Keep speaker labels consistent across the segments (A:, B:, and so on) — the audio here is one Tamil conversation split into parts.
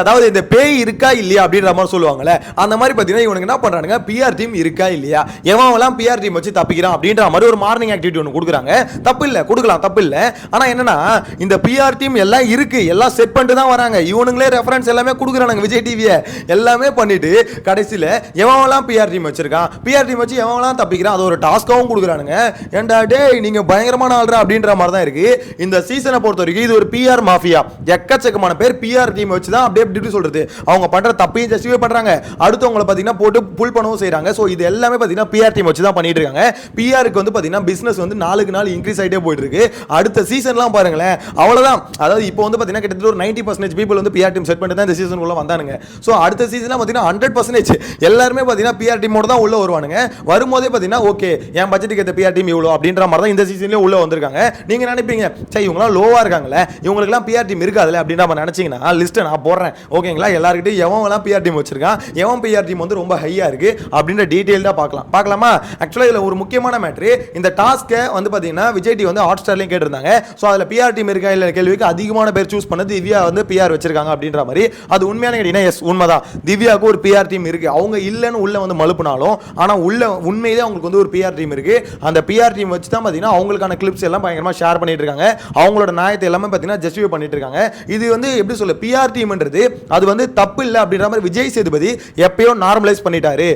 A: அதாவது இந்த பேய் இருக்கா இல்லையா அப்படின்ற மாதிரி சொல்லுவாங்கல்ல, அந்த மாதிரி பார்த்தீங்கன்னா இவனுக்கு என்ன பண்றானுங்க, பிஆர் டீம் இருக்கா இல்லையா, எவன்லாம் பிஆர் டீம் வச்சு தப்பிக்கிறான் அப்படின்ற மாதிரி ஒரு மார்னிங் ஆக்டிவிட்டி ஒன்று கொடுக்குறாங்க. தப்பு இல்லை, கொடுக்கலாம், தப்பு இல்லை. ஆனால் என்னன்னா இந்த பிஆர் டீம் எல்லாம் இருக்கு, எல்லாம் செட் பண்ணிட்டு தான் வராங்க. இவனுங்களே ரெஃபரன்ஸ் எல்லாமே கொடுக்குறானுங்க, விஜய் டிவியை எல்லாமே பண்ணிட்டு கடைசியில் எவன்லாம் பிஆர் டீம் வச்சிருக்கான், பிஆர் டீம் வச்சு எவன்லாம் தப்பிக்கிறான், அது ஒரு டாஸ்காகவும் கொடுக்குறானுங்க. ஏன்டா டேய் நீங்க பயங்கரமான ஆள்றா அப்படின்ற மாதிரி தான் இருக்கு இந்த சீசனை பொறுத்த வரைக்கும். இது ஒரு பிஆர் மாஃபியா, எக்கச்சக்கமான பேர் பிஆர் டீம் வச்சு தான் அப்படியே சொல்றது அவங்க பண்ற தப்பையும் ஜஸ்டிஃபை பண்றாங்க, அடுத்தவங்களை பாத்தீங்கன்னா போட்டு புல் பண்ணவும் செய்றாங்க. சோ இது எல்லாமே பாத்தீங்கன்னா பிஆர் டீம் வச்சு தான் பண்ணிட்டு இருக்காங்க. பிஆருக்கு வந்து பாத்தீங்கன்னா பிசினஸ் வந்து நாளுக்கு நாள் இன்க்ரீஸ் ஆயிட்டே போயிட்டு இருக்கு. அடுத்த சீசன்லாம் பாருங்களேன், அவ்வளவுதான். அதாவது இப்போ வந்து பாத்தீங்கன்னா கிட்டத்தட்ட ஒரு 90% பீப்பிள் வந்து பிஆர் டீம் செட் பண்ணிட்டு தான் இந்த சீசன் உள்ள வந்தானுங்க. சோ அடுத்த சீசன்ல பாத்தீங்கன்னா 100% எல்லாருமே பாத்தீங்கன்னா பிஆர் டீமோட தான் உள்ள வருவானுங்க. வரும்போதே பாத்தீங்கன்னா ஓகே என் பட்ஜெட்டுக்கு ஏத்த பிஆர் டீம் இவ்வளவு அப்படின்ற மாதிரி தான் இந்த சீசன்லயே உள்ள வந்திருக்காங்க. நீங்க நினைப்பீங்க சரி இவங்கலாம் லோவா இருக்காங்கல்ல, இவங்களுக்குலாம் பிஆர் டீம் இருக்காதுல்ல அப்படின்ற மாதிரி நினைச்சீங்கன்னா லிஸ்ட்டை நான் போடுறேன் ஓகேங்களா. எல்லாருக்கிட்டையும் எவன்லாம் பிஆர் டீம் வச்சிருக்கான், எவன் பிஆர் டீம் வந்து ரொம்ப ஹையா இருக்கு அப்படின்ற டீடைல் தான் பார்க்கலாமா. ஆக்சுவலா இதுல ஒரு முக்கியமான மேட்ரு, இந்த டாஸ்க்கை வந்து பாத்தீங்கன்னா விஜய் டி வந்து ஹாட் ஸ்டார்லயும் கேட்டிருந்தாங்க. ஸோ அதுல பிஆர் டீம் இருக்கா இல்ல கேள்விக்கு அதிகமான பேர் சூஸ் பண்ணது திவ்யா வந்து பிஆர் வச்சிருக்காங்க அப்படின்ற மாதிரி. அது உண்மையான கேட்டீங்கன்னா எஸ் உண்மைதான், திவ்யாவுக்கு ஒரு பிஆர் டீம் இருக்கு. அவங்க இல்லைன்னு உள்ள வந்து மலுப்புனாலும் ஆனா உள்ள உண்மையிலே அவங்களுக்கு வந்து ஒரு பிஆர் டீம் இருக்கு. அந்த பிஆர் டீம் வச்சு தான் பாத்தீங்கன்னா அவங்களுக்கான கிளிப்ஸ் எல்லாம் பயங்கரமா ஷேர் பண்ணிட்டு இருக்காங்க, அவங்களோட நியாயத்தை எல்லாமே பாத்தீங்கன்னா ஜஸ்டிஃபை பண்ணிட்டு இருக்காங்க. இது வந்து எப்படி சொல்ல, பிஆர் டீம்ன்றது அது வந்து தப்பு இல்லை அப்படின்ற மாதிரி விஜய் சேதுபதி எப்பயோ நார்மலைஸ் பண்ணிட்டாரு.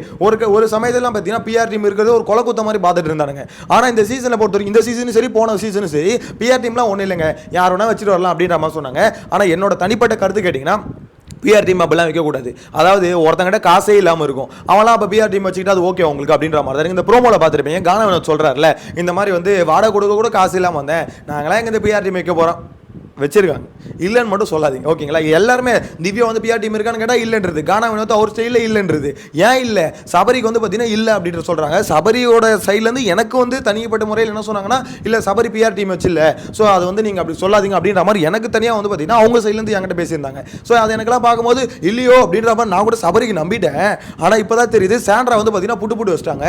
A: ஒரு சமயத்துல பார்த்தீங்கன்னா பிஆர் டீம் இருக்கிறது ஒரு கொலை குத்த மாதிரி பார்த்துட்டு இருந்தானுங்க. ஆனா இந்த சீசனை பொறுத்தவரைக்கும் இந்த சீசனும் சரி போன சீசனும் சரி பிஆர் டீம்லாம் ஒன்றும் இல்லைங்க, யார் வேணா வச்சுட்டு வரலாம் அப்படின்ற மாதிரி சொன்னாங்க. ஆனா என்னோட தனிப்பட்ட கருத்து கேட்டீங்கன்னா பிஆர் டீம் அப்படிலாம் வைக்கக்கூடாது. அதாவது ஒருத்தங்கிட்ட காசே இல்லாமல் இருக்கும், அவன்லாம் அப்போ பிஆர் டீம் வச்சுக்கிட்டு அது ஓகே உங்களுக்கு அப்படின்ற மாதிரி தான். இந்த ப்ரோமோவில் பார்த்துருப்பீங்க, கானவன் சொல்கிறாருல இந்த மாதிரி வந்து வாடகை கொடுக்க கூட காசு இல்லாமல் வந்தேன், நாங்களாம் எங்கே இந்த பிஆர் டீம் வைக்க போகிறோம் வச்சிருக்காங்க, இல்லைன்னு மட்டும் சொல்லாதீங்க ஓகேங்களா. எல்லாருமே திவ்யா வந்து பிஆர் டீம் இருக்கான்னு கேட்டால் இல்லைன்றது, கானா வினோத் அவர் ஸ்டைலில் இல்லைன்றது. ஏன் இல்லை, சபரிக்கு வந்து பார்த்தீங்கன்னா இல்லை அப்படின்ற சொல்கிறாங்க. சபரியோட சைட்லேருந்து எனக்கு வந்து தனிப்பட்ட முறையில் என்ன சொன்னாங்கன்னா இல்லை சபரி பிஆர் டீம் வச்சு இல்லை, ஸோ அது வந்து நீங்கள் அப்படி சொல்லாதீங்க அப்படின்ற மாதிரி எனக்கு தனியாக வந்து பார்த்தீங்கன்னா அவங்க சைட்லேருந்து என்கிட்ட பேசியிருந்தாங்க. ஸோ அது எனக்கெல்லாம் பார்க்கும்போது இல்லையோ அப்படின்ற மாதிரி நான் கூட சபரிக்கு நம்பிட்டேன். ஆனால் இப்போ தான் தெரியுது சாண்ட்ரா வந்து பார்த்தீங்கன்னா புட்டு வச்சிட்டாங்க.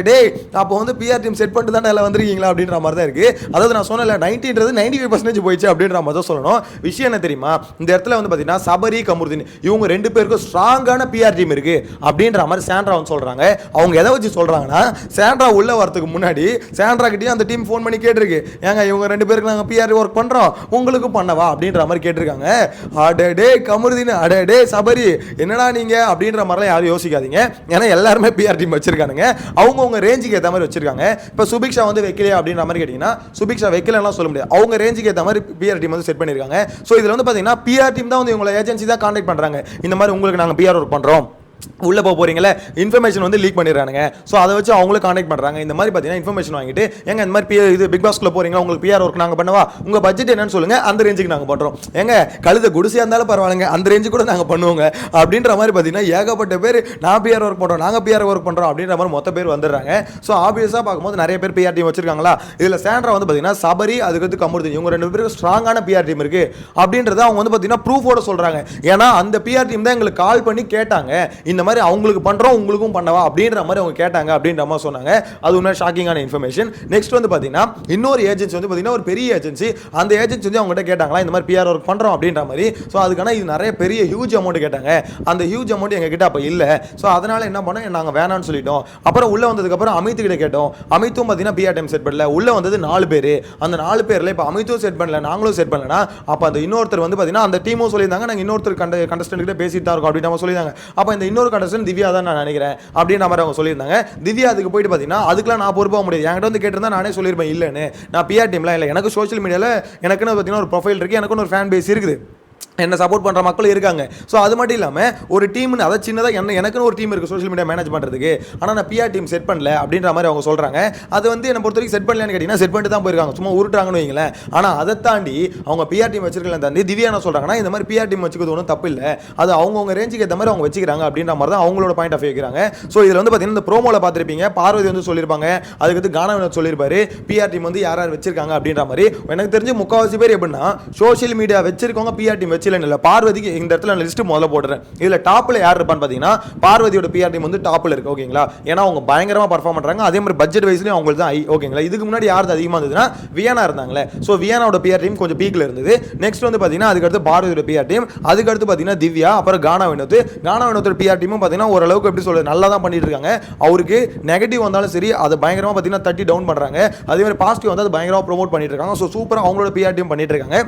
A: டே அப்போ வந்து பிஆர் டீம் செட் பண்ணிட்டு தானே எல்லாம் வந்துருக்கீங்களா அப்படின்ற மாதிரி தான் இருக்குது. அதாவது நான் சொன்னல 95% போயிடுச்சு அப்படின்ற மாதிரி தான் சொல்லணும். விஷயம் என்ன தெரியுமா, இந்த இடத்துல வந்து பாத்தீங்கன்னா சபரி கமருதீன் இவங்க ரெண்டு பேருக்கும் ஸ்ட்ராங்கான பிஆர் டீம் இருக்கு அப்படின்ற மாதிரி சாண்ட்ரா வந்து சொல்றாங்க. அவங்க எதை வச்சு சொல்றாங்கன்னா, சாண்ட்ரா உள்ள வரதுக்கு முன்னாடி சாண்ட்ரா கிட்டே அந்த டீம் ஃபோன் பண்ணி கேட்டிருக்கு, ஏங்க இவங்க ரெண்டு பேருக்கு நாங்கள் பிஆர் ஒர்க் பண்றோம் உங்களுக்கும் பண்ணவா அப்படின்ற மாதிரி கேட்டிருக்காங்க. அடே கமருதீன் அடே சபரி என்னடா நீங்க அப்படின்ற மாதிரிலாம் யாரும் யோசிக்காதீங்க. ஏன்னா எல்லாருமே பிஆர் டீம் வச்சிருக்கானுங்க, அவங்கவுங்க ரேஞ்சுக்கு ஏற்ற மாதிரி வச்சிருக்காங்க. இப்போ சுபிக்ஷா வந்து வைக்கலையா அப்படின்ற மாதிரி கேட்டீங்கன்னா சுபிக்ஷா வைக்கலலாம் சொல்ல முடியாது, அவங்க ரேஞ்சுக்கு ஏற்ற மாதிரி பிஆர் டீம் வந்து செட் பண்ணிருக்காங்க. சோ இதுல வந்து பாத்தீங்கன்னா பிஆர் டீம் தான் வந்து உங்களை ஏஜென்சி தான் கான்டாக்ட் பண்றாங்க, இந்த மாதிரி உங்களுக்கு நாங்க பிஆர் ஒர்க் பண்றோம் உள்ள போறீங்களே இன்ஃபர்மேஷன் வந்து லீக் பண்ணிடுறானுங்க. ஸோ அதை வச்சு அவங்களும் கான்டாக்ட் பண்ணுறாங்க. இந்த மாதிரி பார்த்தீங்கன்னா இன்ஃபர்மேஷன் வாங்கிட்டு எங்க இந்த மாதிரி இது பிக் பாஸ்க்குள்ள போறீங்களா உங்களுக்கு பிஆர் ஒர்க் நாங்கள் பண்ணவா, உங்க பட்ஜெட் என்னன்னு சொல்லுங்க அந்த ரேஞ்சுக்கு நாங்கள் பண்ணுறோம், எங்க கழுத குடிசையாக இருந்தாலும் பரவாயில்லைங்க அந்த ரேஞ்சு கூட நாங்கள் பண்ணுவோங்க அப்படின்ற மாதிரி பார்த்தீங்கன்னா ஏகப்பட்ட பேர் நான் பிஆர் ஒர்க் பண்ணுறோம் நாங்கள் பிஆர் ஒர்க் பண்ணுறோம் அப்படின்ற மாதிரி மொத்த பேர் வந்துடுறாங்க. ஸோ ஆப்வியஸாக பார்க்கும்போது நிறைய பேர் பிஆர் டீம் வச்சிருக்காங்களா. இதில் சாண்ட்ரா வந்து பார்த்தீங்கன்னா சபரி அதுக்கு கமருதீன் இவங்க ரெண்டு பேருக்கு ஸ்ட்ராங்கான பிஆர் டீம் இருக்கு அப்படின்றத அவங்க வந்து பார்த்தீங்கன்னா ப்ரூஃபோட சொல்றாங்க. ஏன்னா அந்த பிஆர் டீம் தான் எங்களுக்கு கால் பண்ணி கேட்டாங்க, இந்த மாதிரி அவங்களுக்கு பண்றோம் உங்களுக்கும் பண்ணவா அப்படின்ற மாதிரி அவங்க கேட்டாங்க அப்படின்ற மாதிரி சொன்னாங்க. அது உண்மையா ஷாக்கிங்கான இன்ஃபர்மேஷன். நெக்ஸ்ட் வந்து பாத்தீங்கன்னா இன்னொரு ஏஜென்சி வந்து பாத்தீங்கன்னா ஒரு பெரிய ஏஜென்சி, அந்த ஏஜென்சி வந்து அவங்க கிட்ட கேட்டாங்களா இந்த மாதிரி பிஆர் ஒர்க் பண்றோம் அப்படின்ற மாதிரி. ஸோ அதுக்கான இது நிறைய பெரிய ஹியூஜ் அமௌண்ட் கேட்டாங்க, அந்த ஹியூஜ் அமௌண்ட் எங்க கிட்ட அப்ப இல்ல. ஸோ அதனால என்ன பண்ணோம், நாங்க வேணாம்னு சொல்லிட்டோம். அப்புறம் உள்ள வந்ததுக்கு அப்புறம் அமித் கிட்ட கேட்டோம், அமித்தும் பாத்தீங்கன்னா பிஆர் டீம் செட் பண்ணல. உள்ள வந்தது 4 பேர், அந்த 4 பேர்ல இப்ப அமித்தும் செட் பண்ணல நாங்களும் செட் பண்ணலனா அப்ப அந்த இன்னொருத்தர் வந்து பாத்தீங்கன்னா அந்த டீமும் சொல்லியிருந்தாங்க நாங்க இன்னொருத்தர் கண்டஸ்டன்ட் கிட்ட பேசிட்டு தான் இருக்கோம் அப்படின்னு சொல்லியிருந்தாங்க. அப்ப இந்த இன்னொரு கண்டஸ்டன்ட் திவ்யா தான் நான் நினைக்கிறேன் அப்படின்ற மாதிரி அவங்க சொல்லியிருந்தாங்க. திவ்யா அதுக்கு போயிட்டு பார்த்தீங்கன்னா அதுக்கெல்லாம் நான் பொறுப்பாக முடியாது, என்கிட்ட வந்து கேட்டிருந்தா நானே சொல்லியிருப்பேன் இல்லைன்னு. நான் பிஆர் டீம்லாம் இல்லை, எனக்கு சோஷியல் மீடியாவில் எனக்குன்னு பார்த்தீங்கன்னா ஒரு ப்ரொஃபைல் இருக்குது, எனக்குன்னு ஒரு ஃபேன் பேஸ் இருக்குது, என்ன சப்போர்ட் பண்ணுற மக்கள் இருக்காங்க. ஸோ அது மட்டும் இல்லாமல் ஒரு டீம்னு அதை சின்னதாக எனக்குன்னு ஒரு டீம் இருக்குது சோஷியல் மீடியா மேனேஜ் பண்ணுறதுக்கு, ஆனால் நான் பிஆர் டீம் செட் பண்ணல அப்படின்ற மாதிரி அவங்க சொல்கிறாங்க. அது வந்து என்னை பொறுத்த வரைக்கும் செட் பண்ணலன்னு கேட்டிங்கன்னா செட் பண்ணிட்டு தான் போயிருக்காங்க, சும்மா உருட்டுறாங்கன்னு வைங்களேன். ஆனால் அதை தாண்டி அவங்க பிஆர் டீம் வச்சிருக்கலாம் தாண்டி திவ்யா என்ன சொல்கிறாங்கன்னா இந்த மாதிரி பிஆர் டீம் வச்சுக்கிறது ஒன்றும் தப்பு இல்லை, அது அவங்கவுங்க ரேஞ்சுக்கு ஏற்ற மாதிரி அவங்க வச்சுக்கிறாங்க அப்படின்ற மாதிரி தான் அவங்களோட பாயிண்ட் ஆஃப் வைக்கிறாங்க. ஸோ இதில் வந்து பார்த்தீங்கன்னா இந்த ப்ரோமோவில் பார்த்துருப்பீங்க, பார்வதி வந்து சொல்லியிருப்பாங்க, அதுக்கு கானவன் சொல்லியிருப்பாரு பிஆர் டீம் வந்து யார் யார் வச்சிருக்காங்க அப்படின்ற மாதிரி. எனக்கு தெரிஞ்சு முக்கால்வாசி பேர் எப்படின்னா சோஷியல் மீடியா வச்சிருக்கவங்க பிஆர் டீம் வச்சு இல்லை பார்வதிக்கு இந்த இடத்துல லிஸ்ட் முதல்ல போடுறேன். இதில் டாப்பில் யார் இருப்பான்னு பார்த்தீங்கன்னா பார்வதியோட பிஆர் டீம் வந்து டாப்பில் இருக்கு. ஓகேங்களா, ஏன்னா அவங்க பயங்கரமாக பர்ஃபார்ம் பண்ணுறாங்க. அதே மாதிரி பட்ஜெட் வைஸ்லையும் அவங்களுக்கு தான் ஓகேங்களா. இதுக்கு முன்னாடி யார் அதிகமாக இருந்ததுன்னா வியானா இருந்தாங்களே. ஸோ வியானாவோட பிஆர் டீம் கொஞ்சம் பீக்கில் இருந்தது. நெக்ஸ்ட் வந்து பார்த்தீங்கன்னா அதுக்கடுத்து பார்வதியோட பிஆர் டீம், அதுக்கடுத்து பார்த்தீங்கன்னா திவ்யா, அப்புறம் கானா வினோத் பிஆர் டீமும் பார்த்தீங்கன்னா ஓரளவுக்கு எப்படி சொல்றது நல்லா தான் பண்ணிட்டு இருக்காங்க. அவருக்கு நெகட்டிவ் வந்தாலும் சரி அதை பயங்கரமாக பார்த்தீங்கன்னா தட்டி டவுன் பண்ணுறாங்க. அதே மாதிரி பாசிட்டிவ் வந்து அது பயங்கரமாக ப்ரோமோட் பண்ணிட்டு இருக்காங்க. ஸோ சூப்பராக அவங்களோட பிஆர் டீம் பண்ணிட்டு இருக்காங்க.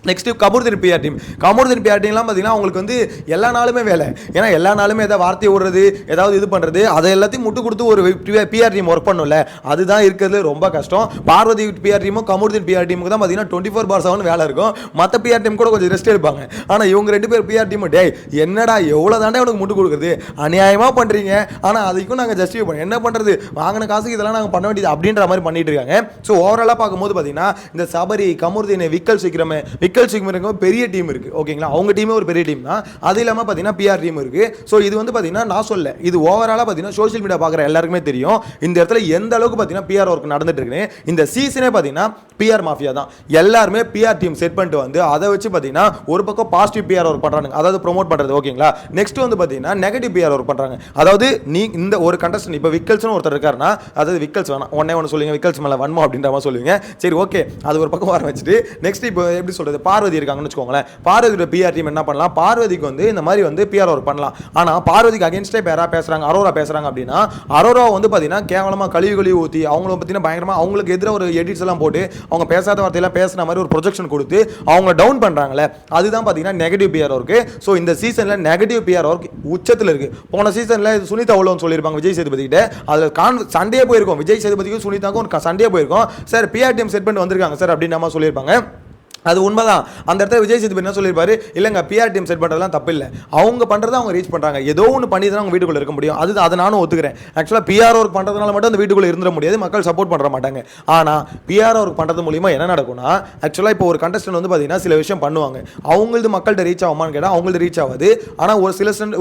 A: நெக்ஸ்ட் கமருதீன் பிஆர் டீம் பார்த்தீங்கன்னா அவங்களுக்கு வந்து எல்லா நாளுமே வேலை. ஏன்னா எல்லா நாளுமே ஏதாவது வார்த்தை விடுறது, ஏதாவது இது பண்ணுறது, அதை எல்லாத்தையும் முட்டு கொடுத்து ஒரு பிஆர் டீம் ஒர்க் பண்ணல. அதுதான் இருக்கிறது ரொம்ப கஷ்டம். பார்வதி பிஆர் டீமும் கமருதீன் பிஆர் டீமுக்கு தான் பார்த்தீங்கன்னா 24/7 வேலை இருக்கும். மற்ற பிஆர் டீம் கூட கொஞ்சம் ரெஸ்ட் எடுப்பாங்க. ஆனால் இவங்க 2 பேர் பிஆர் டீம் டே என்னடா எவ்வளோ தாண்டே உனக்கு முட்டு கொடுக்குறது, அநியாயமாக பண்ணுறீங்க. ஆனால் அதுக்கும் நாங்கள் ஜஸ்டிஃபை பண்ணோம். என்ன பண்ணுறது, வாங்கின காசுக்கு இதெல்லாம் நாங்கள் பண்ண வேண்டியது அப்படின்ற மாதிரி பண்ணிட்டு இருக்காங்க. ஸோ ஓவராலாக பார்க்கும்போது பார்த்தீங்கன்னா இந்த சபரி, கமருதீன், விக்கல் சிக்கிரம் பெரிய டீம் இருக்கு. ஓகேங்களா, அவங்க டீமே ஒரு பெரிய டீம் தான். அது இல்லாமல் பார்த்தீங்கன்னா பிஆர் டீம் இருக்கு. ஸோ இது வந்து பார்த்தீங்கன்னா நான் சொல்ல, இது ஓவராலாக பார்த்தீங்கன்னா சோஷியல் மீடியா பார்க்குற எல்லாருக்குமே தெரியும் இந்த இடத்துல எந்த அளவுக்கு பார்த்தீங்கன்னா பிஆர் ஒர்க் நடந்துட்டு இருக்குன்னு. இந்த சீசனே பார்த்தீங்கன்னா பிஆர் மாஃபியா தான். எல்லாருமே பிஆர் டீம் செட் பண்ணிட்டு வந்து அதை வச்சு பார்த்தீங்கன்னா ஒரு பக்கம் பாசிட்டிவ் பிஆர் ஒர்க் பண்ணுறாங்க, அதாவது ப்ரோமோட் பண்ணுறது. ஓகேங்களா, நெக்ஸ்ட் வந்து பார்த்தீங்கன்னா நெகட்டிவ் பிஆர் ஒர்க் பண்ணுறாங்க. அதாவது நீ இந்த ஒரு கண்டஸ்டன் இப்போ விக்கல்ஸ்னு ஒருத்தர் இருக்காருன்னா, அதாவது விக்கல்ஸ் வேணாம் ஒன்று சொல்லுவீங்க, விக்கல்ஸ் மேலே வன்மம் அப்படின்ற மாதிரி சொல்லுவீங்க. சரி ஓகே, அது ஒரு பக்கம் வர வச்சுட்டு நெக்ஸ்ட் இப்போ எப்படி சொல்கிறது, பார்வதி இருக்காங்கன்னு வச்சுக்கோங்களேன். பார்வதியோட பிஆர் டீம் என்ன பண்ணலாம், பார்வதிக்கு வந்து இந்த மாதிரி வந்து பிஆர் ஒர்க் பண்ணலாம். ஆனால் பார்வதிக்கு அகேன்ஸ்டே யாராவது பேசுகிறாங்க, அரோரா பேசுகிறாங்க அப்படின்னா அரோரா வந்து பார்த்தீங்கன்னா கேவலமாக கழுவி ஊற்றி அவங்கள பார்த்தீங்கன்னா பயங்கரமாக அவங்களுக்கு எதிராக ஒரு எடிட்ஸ் எல்லாம் போட்டு அவங்க பேசாத வார்த்தையெல்லாம் பேசுன மாதிரி ஒரு ப்ரொஜெக்ஷன் கொடுத்து அவங்க டவுன் பண்ணுறாங்களே, அதுதான் பார்த்தீங்கன்னா நெகட்டிவ் பிஆர் ஒர்க்கு. ஸோ இந்த சீசனில் நெகட்டிவ் பிஆர் ஒர்க் உச்சத்தில் இருக்குது. போன சீசனில் சுனிதா அவ்வளோன்னு சொல்லியிருப்பாங்க விஜய் சேதுபதி கிட்ட, அதில் சண்டையே போயிருக்கும். விஜய் சேதுபதிக்கும் சுனிதாக்கும் சண்டையே போயிருக்கும். சார் பிஆர் டீம் செட் பண்ணி வந்திருக்காங்க சார் அப்படின்னு நம்ம சொல்லியிருப்பாங்க. அது உண்மைதான். அந்த இடத்துல விஜய் சேதுபதி என்ன சொல்லியிருப்பாரு, இல்லைங்க பிஆர் டீம் செட் பண்ணுறதுலாம் தப்பு இல்லை, அவங்க பண்ணுறதை அவங்க ரீச் பண்ணுறாங்க, ஏதோ ஒன்று பண்ணி தான் அவங்க வீட்டுக்குள்ளே இருக்க முடியும். அதை நானும் ஒத்துக்கிறேன். ஆக்சுவலாக பிஆர் ஒர்க் பண்ணுறதுனால மட்டும் அந்த வீட்டுக்குள்ளே இருந்துட முடியாது, மக்கள் சப்போர்ட் பண்ணுற மாட்டாங்க. ஆனால் பிஆர் ஒர்க் பண்ணுறது மூலிமா என்ன நடக்கும்னா, ஆக்சுவலாக இப்போ ஒரு கண்டஸ்டன்ட் வந்து பார்த்தீங்கன்னா சில விஷயம் பண்ணுவாங்க, அவங்களது மக்கள்கிட்ட ரீச் ஆகுமான்னு கேட்டால் அவங்களுக்கு ரீச் ஆகாது. ஆனால்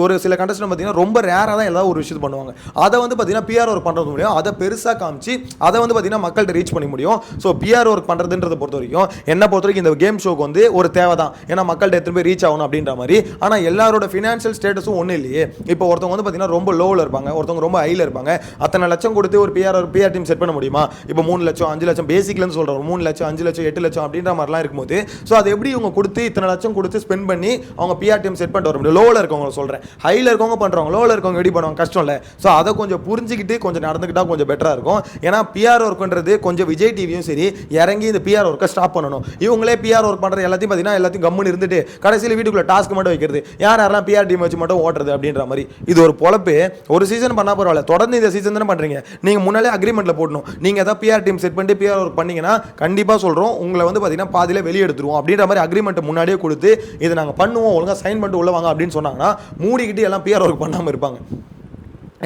A: ஒரு சில கண்டஸ்டன்ட் பார்த்தீங்கன்னா ரொம்ப ரேராக தான் ஏதாவது ஒரு விஷயம் பண்ணுவாங்க. அதை வந்து பார்த்தீங்கன்னா பிஆர் ஒர்க் பண்ணுறது மூலியம் அதை பெருசாக காமிச்சு அதை வந்து பார்த்தீங்கன்னா மக்கள்கிட்ட ரீச் பண்ணி முடியும். ஸோ பிஆர் ஒர்க் பண்ணுறதுன்றதை பொறுத்த வரைக்கும் என்னை பொறுத்த வரைக்கும் இந்த கேம் ஷோக்கு வந்து ஒரு தேவை தான். ஏன்னா மக்கள்கிட்ட எத்தனை பேர் ரீச் ஆகணும் அப்படின்ற மாதிரி. ஆனால் எல்லாரோட ஃபினான்ஷியல் ஸ்டேட்டஸும் ஒன்றும் இல்லையே. இப்போ ஒருத்தவங்க வந்து பார்த்தீங்கன்னா ரொம்ப லோவில் இருப்பாங்க, ஒருத்தவங்க ரொம்ப ஹையில் இருப்பாங்க. அத்தனை லட்சம் கொடுத்து ஒரு பிஆர் டீம் செட் பண்ண முடியுமா? இப்போ 3 லட்சம் 5 லட்சம் பேசிக்லேருந்து சொல்கிறோம், 3 லட்சம் 5 லட்சம் 8 லட்சம் அப்படின்ற மாதிரிலாம் இருக்கும்போது ஸோ அது எப்படி இவங்க கொடுத்து இத்தனை லட்சம் கொடுத்து ஸ்பெண்ட் பண்ணி அவங்க பிஆர் டீம் செட் பண்ணிட்டு வர முடியும்? லோவில் இருக்கவங்க சொல்கிறேன், ஹையில் இருக்கவங்க பண்ணுறவங்க, லோவில் இருக்கவங்க எப்படி பண்ணுவாங்க, கஷ்டம் இல்லை. ஸோ அதை கொஞ்சம் புரிஞ்சுக்கிட்டு கொஞ்சம் நடந்துக்கிட்டால் கொஞ்சம் பெட்டராக இருக்கும். ஏன்னா பிஆர் ஒர்க்குன்றது கொஞ்சம் விஜய் டிவியும் சரி இறங்கி இந்த பிஆர் ஒர்க்கை ஸ்டாப் பண்ணணும். இவங்களே பிஆர் ஒர்க் பண்ணுறது எல்லாத்தையும் பார்த்தீங்கன்னா எல்லாத்தையும் கம்முன்னு இருந்துட்டு கடைசியில் வீட்டுக்குள்ள டாஸ்க் மட்டும் வைக்கிறது, யாரெல்லாம் பிஆர் டீம் வச்சு மட்டும் ஓட்டுறது அப்படின்ற மாதிரி. இது ஒரு பொழப்பு. ஒரு சீசன் பண்ணா பரவாயில்ல, தொடர்ந்து இந்த சீசன் தானே பண்றீங்க. நீங்க முன்னாலே அக்ரிமெண்ட்ல போடணும். நீங்க ஏதாவது பிஆர் டீம் செட் பண்ணிட்டு பிஆர் ஒர்க் பண்ணீங்கன்னா கண்டிப்பா சொல்றோம் உங்களை வந்து பாத்தீங்கன்னா பாதியில வெளியே எடுத்துருவோம் அப்படின்ற மாதிரி அக்ரிமெண்ட் முன்னாடியே கொடுத்து இதை நாங்க பண்ணுவோம், ஒழுங்கா சைன் பண்ணிட்டு உள்ள வாங்க அப்படின்னு சொன்னாங்கன்னா மூடிக்கிட்டு எல்லாம் பிஆர் ஒர்க் பண்ணாம இருப்பாங்க.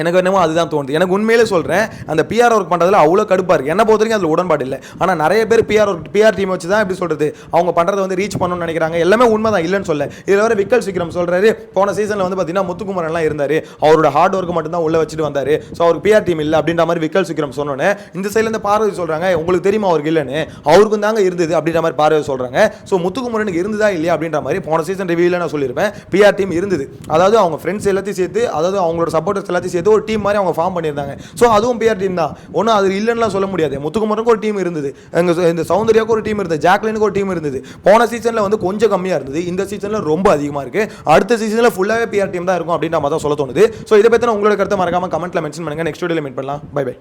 A: எனக்கு என்னமோ அதுதான் தோணுது. எனக்கு உண்மையிலே சொல்கிறேன், அந்த பிஆர் ஒர்க் பண்ணுறதுல அவ்வளோ கடுப்பாக இருக்குது. என்ன பொறுத்த வரைக்கும் அதில் உடன்பாடு இல்லை. ஆனால் நிறைய பேர் பிஆர் டீம் வச்சு தான் எப்படி சொல்கிறது அவங்க பண்ணுறதை வந்து ரீச் பண்ணணும்னு நினைக்கிறாங்க. எல்லாமே உண்மை தான், இல்லைன்னு சொல்ல. இதில் வர விக்கல் சிக்கிரம் சொல்கிறாரு, போன சீசனில் வந்து பார்த்தீங்கன்னா முத்துக்குமரன்லாம் இருந்தார், அவரோட ஹார்ட் ஒர்க்கு மட்டும்தான் உள்ளே வச்சுட்டு வந்தார், ஸோ அவருக்கு பிஆர் டீம் இல்லை அப்படின்ற மாதிரி விக்கல் சிக்கிரம் சொன்னோன்னே இந்த சைட்லேருந்து பார்வதி சொல்கிறாங்க உங்களுக்கு தெரியுமா அவருக்கு இல்லைன்னு, அவருக்கும் தாங்க இருந்தது அப்படின்ற மாதிரி பார்வதி சொல்கிறாங்க. ஸோ முத்துக்குமரனுக்கு இருந்ததா இல்லையா அப்படின்ற மாதிரி போன சீசன் ரிவியூவில் நான் சொல்லியிருப்பேன் பிஆர் டீம் இருந்தது. அதாவது அவங்க ஃப்ரெண்ட்ஸ் எல்லாத்தையும் சேர்த்து, அதாவது அவங்களோட சப்போர்ட்டர்ஸ் எல்லாத்தையும் சேர்த்து ஒரு டீம் மாதிரி அவங்க ஃபார்ம் பண்ணியிருந்தாங்க. ஸோ அதுவும் பிஆர் டீம் தான், ஒன்றும் அது இல்லைன்னா சொல்ல முடியாது. முத்துக்குமரனுக்கு ஒரு டீம் இருந்தது, இந்த சௌந்தர்யாவுக்கு ஒரு டீம் இருந்தது, ஜாக்லினுக்கு ஒரு டீம் இருந்தது. போன சீசனில் வந்து கொஞ்சம் கம்மியாக இருந்தது, இந்த சீசனில் ரொம்ப அதிகமாக இருக்கு. அடுத்த சீசனில் ஃபுல்லாகவே பிஆர் டீம் தான் இருக்கும் அப்படின்ற மாதிரி தான் சொல்ல தோணுது. ஸோ இதை பற்றி உங்களோட கருத்தை மறக்காம கமெண்ட்ல மென்ஷன் பண்ணுங்க. நெக்ஸ்ட் வீடியோவில் மீட் பண்ணலாம். Bye by.